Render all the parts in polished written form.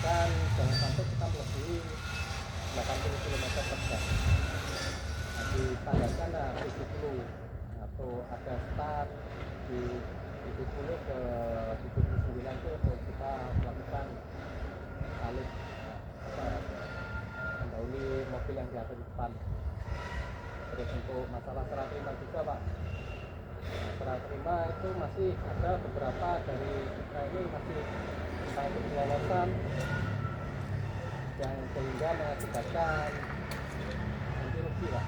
dan jangan sampai kita melebihi 80 km per jam. Nah, ditandaskan 70 atau ada start di 70 ke 79 itu untuk kita melakukan salib mendahului mobil yang di atas depan. Terus untuk masalah serah terima juga Pak, nah, serah terima itu masih ada beberapa dari kita ini masih entah itu kelolosan yang sehingga mengakibatkan ganti rugi Pak,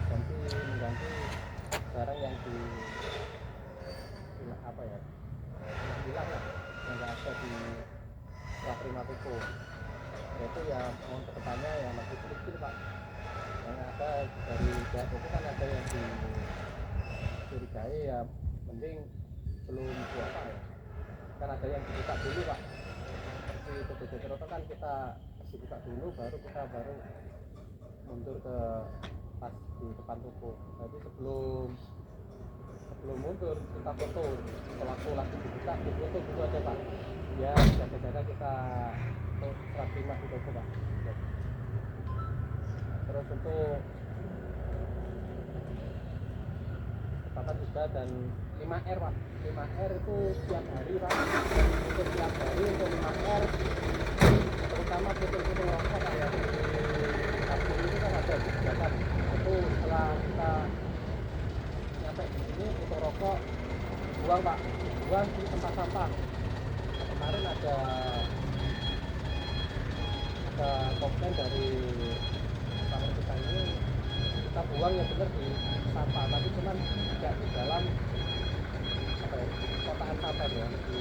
mengganti barang yang apa ya, hilang lah, yang nggak ada di serah terima toko. Itu ya mohon kedepannya ya masih kecil Pak, yang ada dari pihak toko kan ada yang dicurigai ya, mending belum apa ya, kan ada yang dibuka dulu Pak. Di Toko Jatiroto kan kita dibuka dulu, baru kita mundur ke pas di depan toko. Jadi sebelum mundur kita foto, pelaku lagi dibuka di foto gitu aja Pak, ya jaga-jaga kita serah terima di toko Pak. Terus untuk ketatan juga dan 5R Pak, 5R itu setiap hari Pak, untuk setiap hari untuk 5R terutama putul-putul rokok Pak ya, di kampung itu kan ada kebijakan itu setelah kita nyampe di sini putul rokok buang Pak, buang di tempat sampah. Kemarin ada komplain dari teman kita ini, kita buang ya benar di sampah, tapi cuman tidak di dalam apa ya, kotaan sampah ya, di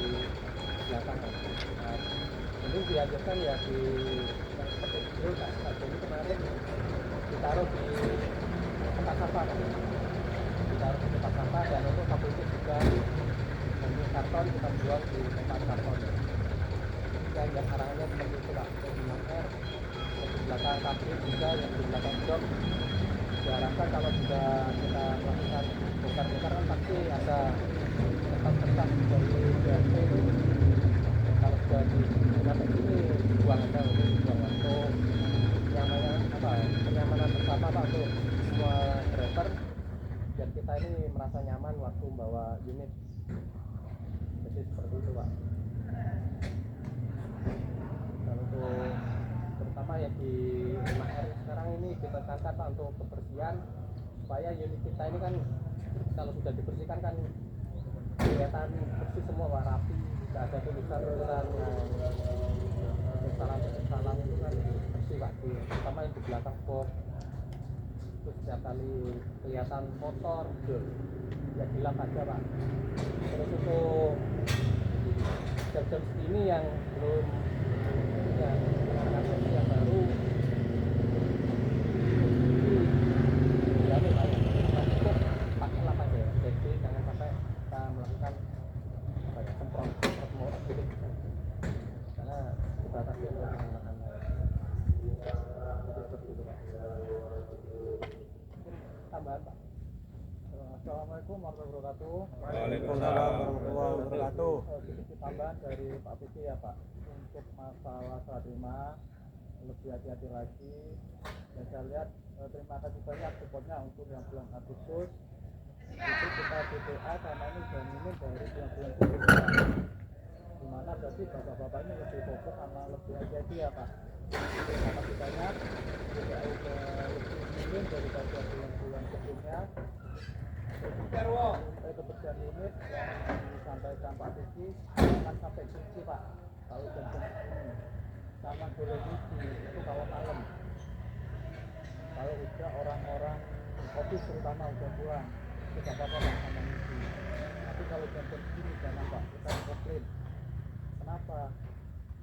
belakang. Nah, jadi diajarkan ya di yang seperti video tak jadi kemarin ditaruh di tempat sampah, ditaruh di tempat sampah, dan untuk kabel juga dan karton kita buang di tempat karton. Yang arahannya seperti itu Pak, untuk di Maker, di belakang pabrik juga, yang di belakang blok. Diharapkan kalau sudah kita melakukan bongkar-bongkar kan pasti ada tempat-tempat dari BRT itu, kalau sudah sampai sini buang aja, buang untuk kenyamanan bersama Pak, untuk semua driver, biar kita ini merasa nyaman waktu membawa unit. Jadi seperti itu Pak. Dan untuk terutama ya di 5R sekarang ini ditekankan Pak untuk kebersihan, supaya unit kita ini kan kalau sudah dibersihkan kan kelihatan bersih semua Pak, rapi, tidak ada tulisan-tulisan salam itu kan bersih Pak, terutama yang di belakang box itu setiap kali kelihatan motor ya dilap aja Pak. Terus untuk jam-jam segini yang belum ya yang baru ya Pak ya, cukup pakai lap aja, jadi jangan sampai kita melakukan apa ya, semprot mau gitu, karena kita tadi untuk menggunakan seperti itu Pak. Tambahan Pak. Assalamualaikum warahmatullahi wabarakatuh. Waalaikumsalam warahmatullahi wabarakatuh. Sedikit tambahan dari Pak Piti ya Pak, untuk masalah serah terima lebih hati-hati lagi. Dan saya lihat terima kasih banyak supportnya untuk yang bulan Agustus itu kita BPA karena ini jaminan dari bulan-bulan sebelumnya, dimana berarti bapak-bapak ini lebih fokus sama lebih hati-hati ya Pak. Terima kasih banyak, BPA lebih minim daripada bulan-bulan sebelumnya. Kebersihan unit yang disampaikan Pak Tiki akan sampai cuci Pak kalau jam-jam ini, sama boleh cuci itu kalau malam, kalau udah orang-orang office terutama udah pulang itu gak apa-apa Pak sama cuci. Tapi kalau jam-jam ini jangan Pak, kita komplain. Kenapa?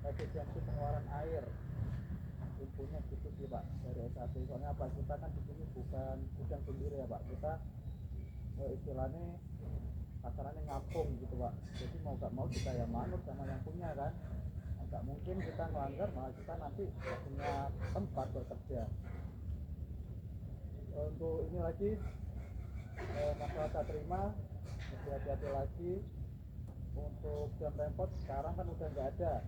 Efisiensi pengeluaran air infonya gitu sih Pak dari SAP. Soalnya apa, kita kan di sini bukan gudang sendiri ya Pak, kita istilahnya pasarannya ngapung gitu Pak. Jadi mau gak mau kita ya manut sama yang punya kan. Nggak mungkin kita melanggar, malah kita nanti gak punya tempat bekerja. Untuk ini lagi masalah saya terima, lebih hati-hati lagi. Untuk jam rempot sekarang kan udah nggak ada,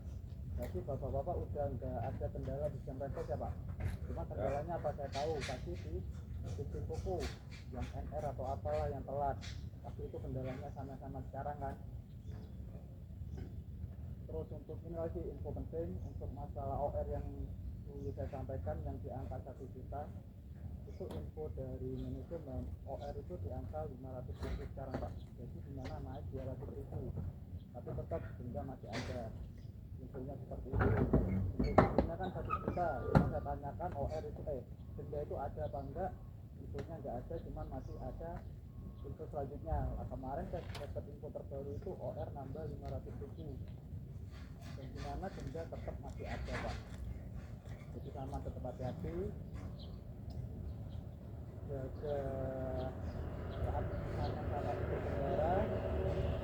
Jadi bapak-bapak udah nggak ada kendala di jam reses ya Pak. Cuma kendalanya apa saya tahu pasti di sistem kuku yang NR atau apalah yang telat. Tapi itu kendalanya sama-sama sekarang kan. Terus untuk ini lagi info penting untuk masalah OR yang dulu saya sampaikan yang di angka 1 juta itu info dari manajemen OR itu di angka 500.000 sekarang Pak. Jadi di mana naik 200.000 tapi tetap denda masih ada. Infonya seperti itu. Infonya kan 1 juta. Yang saya tanyakan OR itu denda itu ada apa enggak? Infonya enggak ada, cuman masih ada info selanjutnya. Nah, kemarin saya dapat info terbaru itu OR nambah 500.000. Dan di mana denda tetap masih ada Pak. Jadi sama tetap hati-hati. Jaga saat sama-sama berkendara,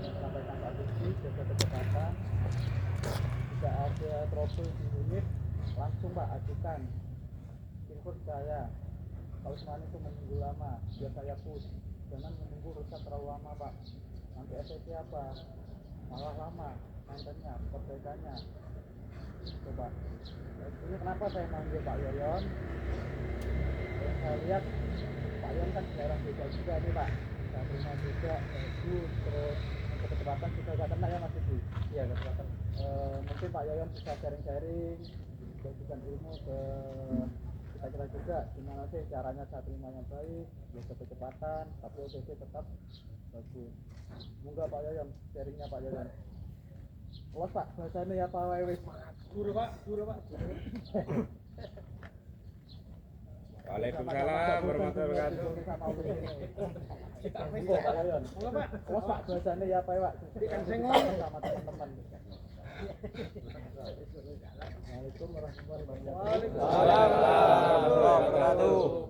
sampaikan Pak Budi, jaga kecepatan. Jika ada trouble di unit, langsung Pak ajukan. Input saya. Kalau semuanya itu menunggu lama, biar saya push. Jangan menunggu rusak terlalu lama Pak. Nanti efeknya apa? Malah lama, nantinya, perbaikannya. Coba. Ini kenapa saya manggil Pak Yoyon? Yang saya lihat Pak Yoyon kan jarang beda juga nih Pak. Saya terima juga bagus, terus untuk kecepatan juga gak kena ya Mas Ibu. Iya kecepatan. Mungkin Pak Yoyon bisa sharing-sharing, bagikan ilmu ke kita juga gimana sih caranya saya terima yang baik, jaga kecepatan, tapi OTC tetap bagus. Moga Pak Yoyon, sharingnya Pak Yoyon. Los Pak, bahasanya ya Pak Wewe. Guru Pak, guru Pak. Waalaikumsalam warahmatullahi wabarakatuh. Pak Yoyon. Los Pak, bahasanya ya Pak Pak. Sama teman-teman. Waalaikumsalam warahmatullahi wabarakatuh. Waalaikumsalam warahmatullahi wabarakatuh.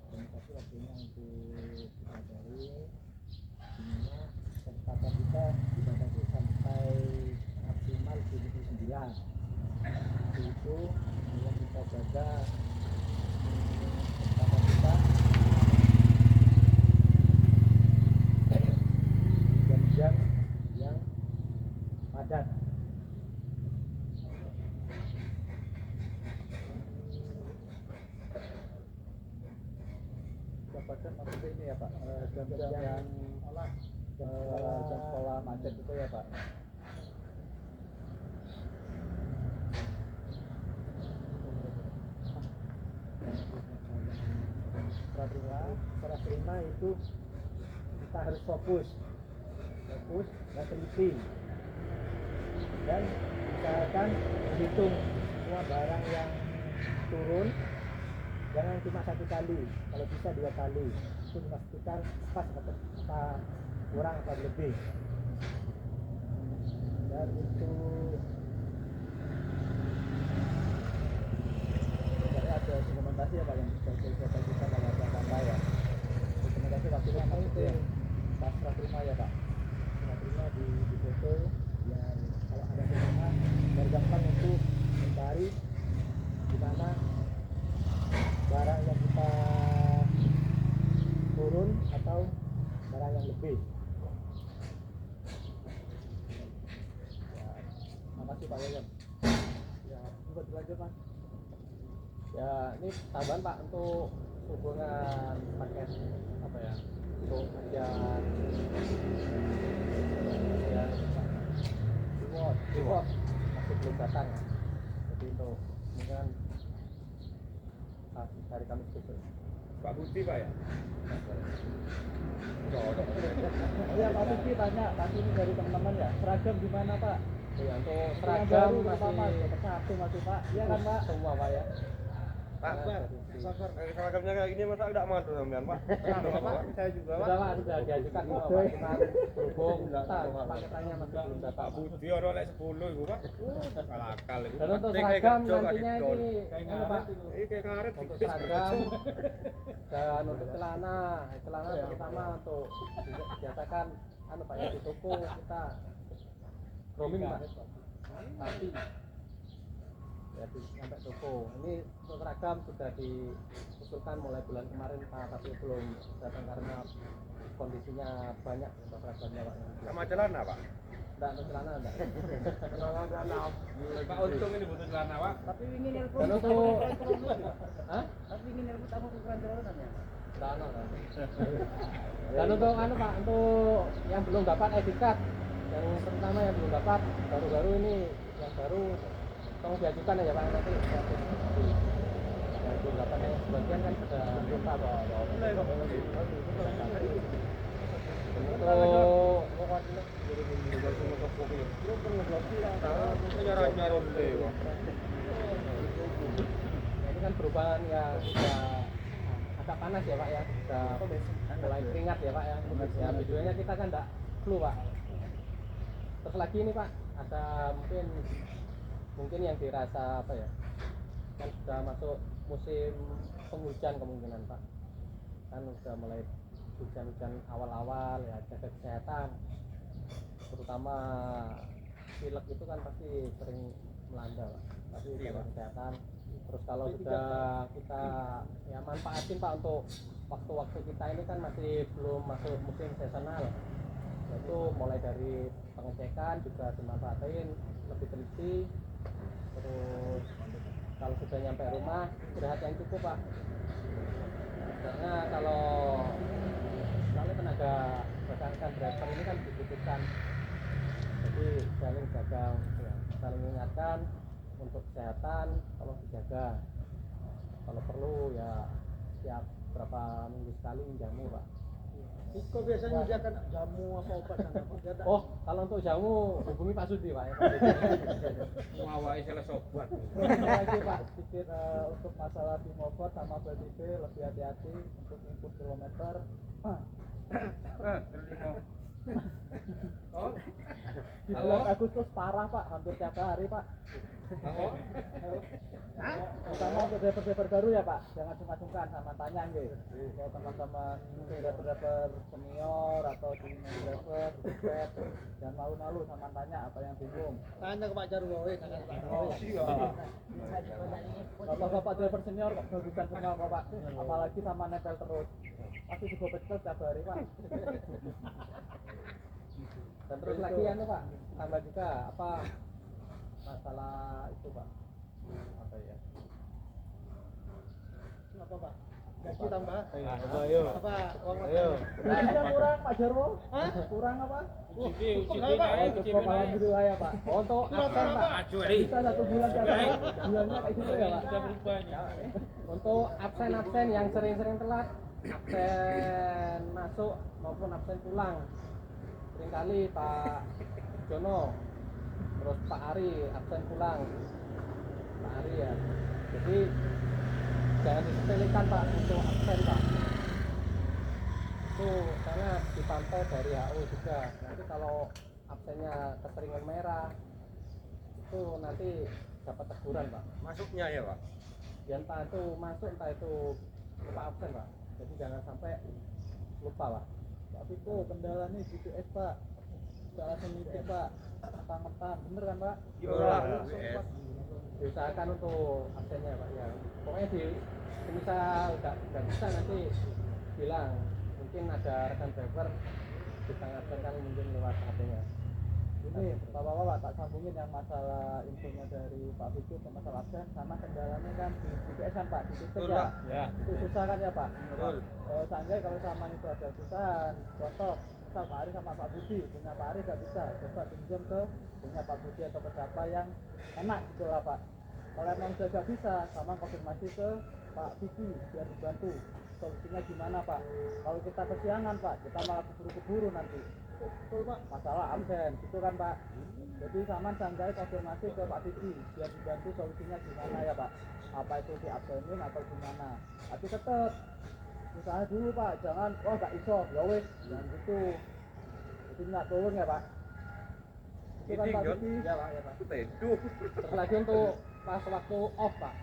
Terima kasih waktunya untuk mempelajari dimana kesempatan kita dibatasi sampai maksimal 79. Itu yang kita jaga kesempatan kita jam-jam yang padat. Dapatkan maksudnya ini ya Pak, jam-jam yang jam sekolah macet itu ya Pak. Serah terima itu kita harus fokus dan teliti dan usahakan menghitung semua barang yang turun. Jangan cuma 1 kali, kalau bisa 2 kali. Itu dipastikan pas atau kurang atau lebih. Dan untuk ada dokumentasi ya Pak yang bisa saya bagikan kalau ada apa ya. Dokumentasi waktunya maksudnya pas serah terima ya Pak. Serah terima di foto yang kalau ada terima biar gampang untuk mencari di mana barang yang kita turun atau barang yang lebih. Ya, makasih Pak Yoyon. Ya, buat dilanjut Mas. Ya, ini tambahan Pak untuk hubungan paket apa ya? Untuk ujian ya reward masih belum datang. Jadi untuk mungkin hari Kamis besok. Pak Budi Pak ya? Iya Pak Budi tanya, tadi ini dari teman-teman ya, seragam gimana Pak? Ya, untuk Seragam seragam pertama masih satu masih Pak, iya kan Pak? semua Pak ya. Pak, seragamnya kayak gini masa enggak mau sampean, Pak? Pak, saya juga Pak. Sudah Pak, sudah diajukan Pak. Cuma berhubung paketannya masih belum Pak datang. Budi ono lek 10 iku, Pak. Salah akal iku. Dan untuk Penting seragam kayak nantinya kerja, ini kayak Pak, Iki kayak ngaret. untuk seragam dan untuk celana terutama untuk biasakan Pak ya di toko kita grooming Pak. Tapi ya sampai toko. Ini untuk seragam sudah diusulkan mulai bulan kemarin Pak, tapi belum datang karena kondisinya banyak untuk seragamnya Pak. Sama celana, Pak. Enggak untuk celana enggak. Pak untung ini butuh celana, Pak. Tapi ingin nelpon. Dan untuk Hah? Tapi ingin nelpon aku ukuran celonan ya. Enggak ono kan. Dan untuk Pak, untuk yang belum dapat ID card, yang terutama yang belum dapat baru-baru ini yang baru tolong diajukan aja Pak nanti. Yang belum dapat yang sebagian kan sudah lupa bahwa ini kan perubahan yang sudah agak panas ya Pak ya, sudah mulai keringat ya Pak ya. Ya videonya kita kan enggak flu Pak. Terus lagi ini Pak, ada mungkin yang dirasa apa ya, kan sudah masuk musim penghujan kemungkinan Pak, kan sudah mulai hujan-hujan awal-awal ya, jaga kesehatan, terutama pilek itu kan pasti sering melanda Pak, tapi jaga kesehatan. Terus kalau sudah kita ya manfaatin Pak untuk waktu-waktu kita ini kan masih belum masuk musim seasonal, itu mulai dari pengecekan juga dimanfaatin lebih teliti. Terus kalau sudah nyampe rumah istirahat yang cukup Pak, karena kalau tenaga perjalanan driver ini kan dibutuhkan, jadi saling jaga ya, saling mengingatkan untuk kesehatan tolong dijaga, kalau perlu ya setiap berapa minggu sekali menjamu Pak. Iko biasanya menyediakan jamu apa obat sana Pak? Dia ada. Oh, kalau untuk jamu hubungi Pak Sudi Pak ya. Mawai salah sobat. Lagi Pak, sedikit untuk masalah tim over sama BDP lebih hati-hati untuk input kilometer. Oh. Di bulan Agustus parah Pak, hampir tiap hari Pak. Terutama untuk driver-driver baru ya Pak, jangan sungkan-sungkan sama tanya nggih. Kalau teman-teman driver-driver senior atau junior driver, bed, jangan malu-malu sama tanya apa yang bingung. Tanya ke Pak Jarwo, tanya ke Pak Jarwo. Bapak-bapak driver senior kok bagusan semua kok Pak, apalagi sama nempel terus. Pasti digopet terus tiap hari Pak. Dan terus lagi anu Pak, tambah juga apa masalah itu Pak, apa ya? Apa Pak? Gaji tambah? Ayo. Apa uang Ayo. Gajinya kurang Pak Jarwo? Hah? Kurang apa? Cukup Alhamdulillah ya Pak. Untuk absen Pak, bisa 1 bulan tiap hari, bulannya kayak gitu ya Pak. Untuk absen yang sering-sering telat, absen masuk maupun absen pulang, seringkali Pak Jono, terus Pak Ari absen pulang, Pak Ari ya. Jadi jangan disepelekan Pak untuk absen Pak. Itu karena dipantau dari HO juga. Nanti kalau absennya keseringan merah, itu nanti dapat teguran Pak. Masuknya ya, Pak. Ya entah itu masuk, entah itu lupa absen Pak. Jadi jangan sampai lupa Pak. Tapi itu kendalanya GPS Pak, nggak langsung ngintip Pak, mentang-mentang, bener kan Pak? Iya. Diusahakan untuk absennya Pak ya. Pokoknya misal nggak bisa nanti bilang, mungkin ada rekan driver ditangkapkan mungkin lewat HP-nya. Ini Bapak-bapak tak sambungin yang masalah infonya dari Pak Fikri untuk masalah absen sama kendalanya kan di GPS kan Pak, di sistem ya. Ya. Itu susah kan ya Pak. Betul. Sanjay kalau sama itu ada kesusahan, contoh misal Pak Ari sama Pak Budi, punya Pak Ari nggak bisa, coba pinjam ke punya Pak Budi atau ke siapa yang enak gitu lah Pak. Kalau emang sudah nggak bisa, sama konfirmasi ke Pak Vicky biar dibantu. Solusinya gimana Pak? Kalau kita kesiangan Pak, kita malah keburu-keburu nanti. Betul Pak, masalah absen, gitu kan Pak. Jadi sama Sanjay konfirmasi ke Pak Vicky biar dibantu solusinya gimana ya Pak. Apa itu di absenin atau gimana? Tapi tetap usaha dulu Pak, jangan nggak iso, ya wes, jangan gitu. Itu nggak turun ya Pak. Itu kan Pak Vicky. Ya Pak, ya Pak. Terus lagi untuk pas waktu off Pak.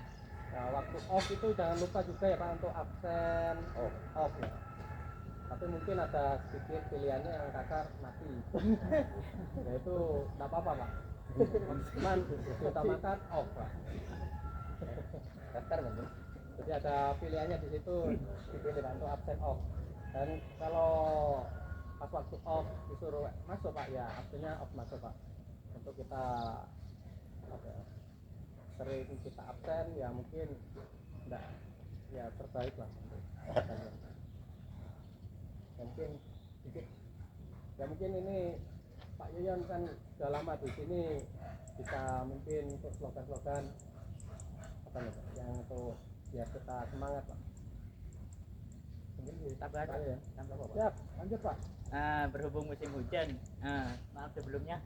Nah, waktu off itu jangan lupa juga ya Pak untuk absen off ya. Tapi mungkin ada sedikit pilihannya yang kakak mati. Ya itu nggak apa-apa Pak. Cuman diutamakan off Pak. Daftar betul. Jadi ada pilihannya di situ, dipilih Pak untuk absen off. Dan kalau pas waktu off disuruh masuk Pak ya absennya off masuk Pak untuk kita apa ya, sering kita absen ya mungkin enggak ya terbaik lah untuk absennya. Ya, mungkin sedikit ya mungkin ini Pak Yoyon kan sudah lama di sini bisa mungkin untuk slogan-slogan apa nih Pak, yang untuk biar kita semangat Pak. Mungkin ditambah aja ya. Tambah Pak. Siap, lanjut Pak. Berhubung musim hujan, maaf sebelumnya.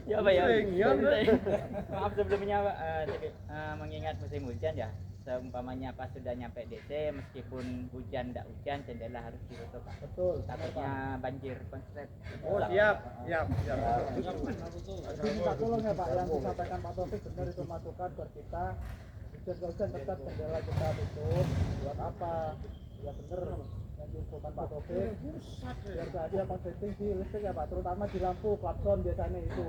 Ya Pak ya. Maaf sebelumnya Pak, mengingat musim hujan ya. Seumpamanya pas sudah nyampe DC, meskipun hujan tidak hujan, jendela harus ditutup Pak. Betul. Takutnya banjir konslet. Oh siap. Minta tolong ya Pak yang disampaikan Pak Taufik benar itu masukan buat kita hujan tetap jendela kita tutup buat apa ya bener yang diusulkan Pak Taufik biar gak ada konsleting di listrik ya Pak terutama di lampu klakson biasanya itu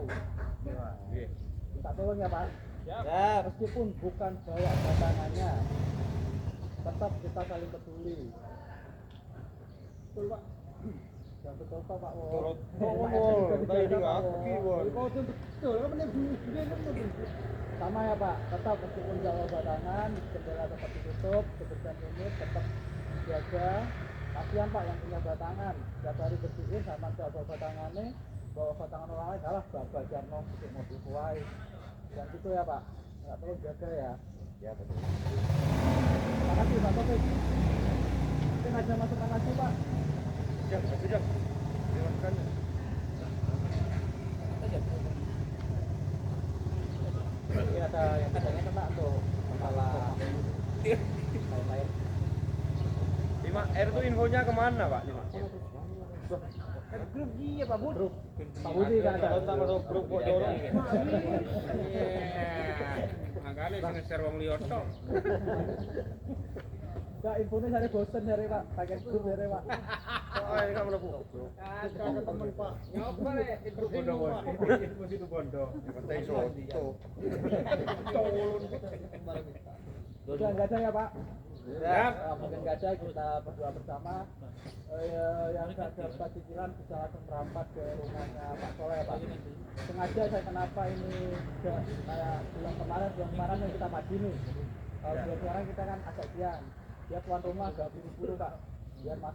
minta tolong ya Pak Ya. meskipun bukan bawa batangannya tetap kita saling peduli betul Pak ya betul Pak Turut. Tadi di kaki, Bos. kau itu betul kan bener sama ya Pak tetap meskipun bawa batangan jendela tetap ditutup kebersihan ini tetap jaga kasihan Pak yang punya batangan setiap hari bersihin sama bawa batangannya bawa batangan orang lain kalah bawa jarno untuk mobil kuai dan gitu ya Pak nggak perlu jaga ya ya betul terima kasih Pak Taufik mungkin ada masukan lagi Pak Siap. Terima ini ada yang katanya Pak untuk masalah lain-lain Lima R itu infonya kemana Pak? Lima. grup iya Pak Bud grup Pak Budi kan ada Sama grup kok dorong. Makanya nge-share wong liya tok. Enggak infonya cari bosen cari Pak pakai grup cari Pak Oh ini kan melebu. Ada teman Pak. Ngapa nek itu bondo Bos? Info situ bondo. Penting soto. udah nggak ada ya Pak Siap. mungkin nggak ada kita berdoa bersama yang nggak dapat cicilan bisa langsung merapat ke rumahnya Pak Soleh ya Pak sengaja saya kenapa ini kayak bulan kemarin yang kita pagi nih kalau bulan sekarang kita kan agak siang dia tuan rumah agak buru-buru Pak biar